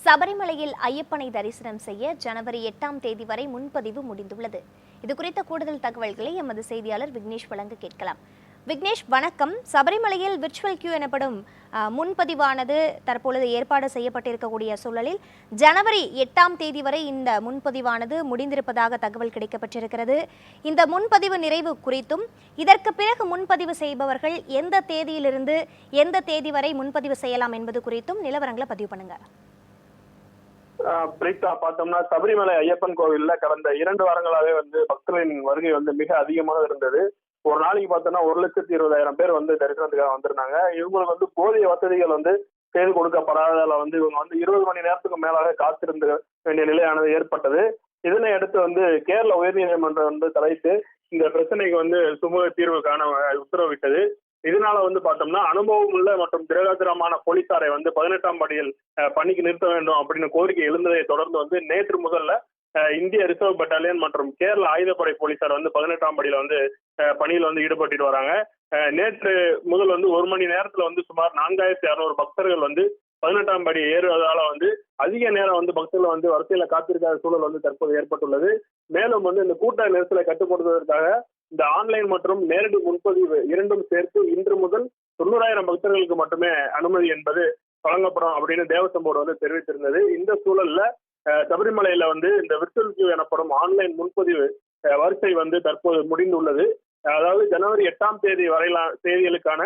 சபரிமலையில் ஐயப்பனை தரிசனம் செய்ய ஜனவரி 8ஆம் தேதி வரை முன்பதிவு முடிந்துள்ளது. இது குறித்த கூடுதல் தகவல்களை எமது செய்தியாளர் விக்னேஷ் வழங்க கேட்கலாம். விக்னேஷ், வணக்கம். சபரிமலையில் விர்ச்சுவல் கியூ எனப்படும் முன்பதிவானது தற்பொழுது ஏற்பாடு செய்யப்பட்டிருக்கக்கூடிய சூழலில் ஜனவரி 8ஆம் தேதி வரை இந்த முன்பதிவானது முடிந்திருப்பதாக தகவல் கிடைக்கப்பட்டிருக்கிறது. இந்த முன்பதிவு நிறைவு குறித்தும் இதற்கு பிறகு முன்பதிவு செய்பவர்கள் எந்த தேதியிலிருந்து எந்த தேதி வரை முன்பதிவு செய்யலாம் என்பது குறித்தும் நிலவரங்களை பதிவு பண்ணுங்க. பிரீதா, பார்த்தோம்னா சபரிமலை ஐயப்பன் கோவில்ல கடந்த 2 வாரங்களாவே பக்தர்களின் வருகை மிக அதிகமாக இருந்தது. ஒரு நாளைக்கு பார்த்தோம்னா 1,20,000 பேர் தரிசனத்துக்காக வந்திருந்தாங்க. இவங்களுக்கு போதிய வசதிகள் செய்து கொடுக்கப்படாததால இவங்க 20 மணி நேரத்துக்கு மேலாக காத்திருந்த வேண்டிய நிலையானது ஏற்பட்டது. இதனை அடுத்து கேரள உயர்நீதிமன்றம் தலையிட்டு இந்த பிரச்சனைக்கு சுமூக தீர்வு காண உத்தரவிட்டது. இதனால பார்த்தோம்னா அனுபவம் உள்ள மற்றும் திரகாத்திரமான போலீசாரை 18ஆம் படியில் பணிக்கு நிறுத்த வேண்டும் அப்படின்னு கோரிக்கை எழுந்ததை தொடர்ந்து நேற்று முதல்ல இந்திய ரிசர்வ் பட்டாலியன் மற்றும் கேரள ஆயுதப்படை போலீசார் 18ஆம் படியில பணியில் ஈடுபட்டு வராங்க. நேற்று முதல் 1 மணி நேரத்துல சுமார் 4,600 பக்தர்கள் 18ஆம் படி ஏறுவதால அதிக நேரம் பக்தர்கள் வரிசையில காத்திருக்காத சூழல் தற்போது ஏற்பட்டுள்ளது. மேலும் இந்த கூட்ட நெரிசலை கட்டுப்படுத்துவதற்காக இந்த ஆன்லைன் மற்றும் நேரடி முன்பதிவு இரண்டும் சேர்த்து இன்று முதல் 90,000 பக்தர்களுக்கு மட்டுமே அனுமதி என்பது வழங்கப்படும் அப்படின்னு தேவஸ்வம் போர்டு தெரிவித்திருந்தது. இந்த சூழல்ல சபரிமலையில இந்த விர்ச்சுவல் கியூ எனப்படும் ஆன்லைன் முன்பதிவு வரிசை தற்போது முடிந்துள்ளது. அதாவது ஜனவரி 8ஆம் தேதி வரையிலான தேதிகளுக்கான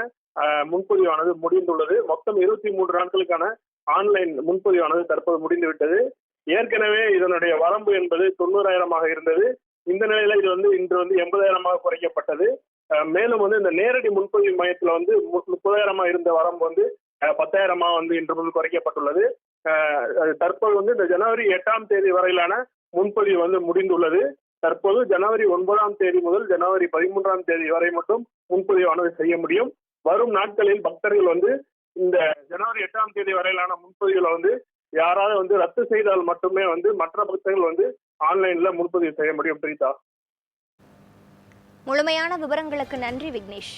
முன்பதிவானது முடிந்துள்ளது. மொத்தம் 23 நாட்களுக்கான ஆன்லைன் முன்பதிவானது தற்போது முடிந்துவிட்டது. ஏற்கனவே இதனுடைய வரம்பு என்பது 90,000 இருந்தது. இந்த நிலையில இது இன்று 80,000 குறைக்கப்பட்டது. மேலும் இந்த நேரடி முன்பதிவு மையத்துல 30,000 இருந்த வரம்பு 10,000 இன்று முதல் குறைக்கப்பட்டுள்ளது. தற்போது இந்த ஜனவரி 8ஆம் தேதி வரையிலான முன்பதிவு முடிந்துள்ளது. தற்போது ஜனவரி 9ஆம் தேதி முதல் ஜனவரி 13ஆம் தேதி வரை மட்டும் முன்பதிவானது செய்ய முடியும். வரும் நாட்களில் பக்தர்கள் இந்த ஜனவரி 8ஆம் தேதி வரையிலான முன்பதிவுல யாராவது ரத்து செய்தால் மட்டுமே மற்ற பக்தர்கள் ஆன்லைன்ல முன்பதிவு செய்ய முடியும். பிரீதா, முழுமையான விவரங்களுக்கு நன்றி விக்னேஷ்.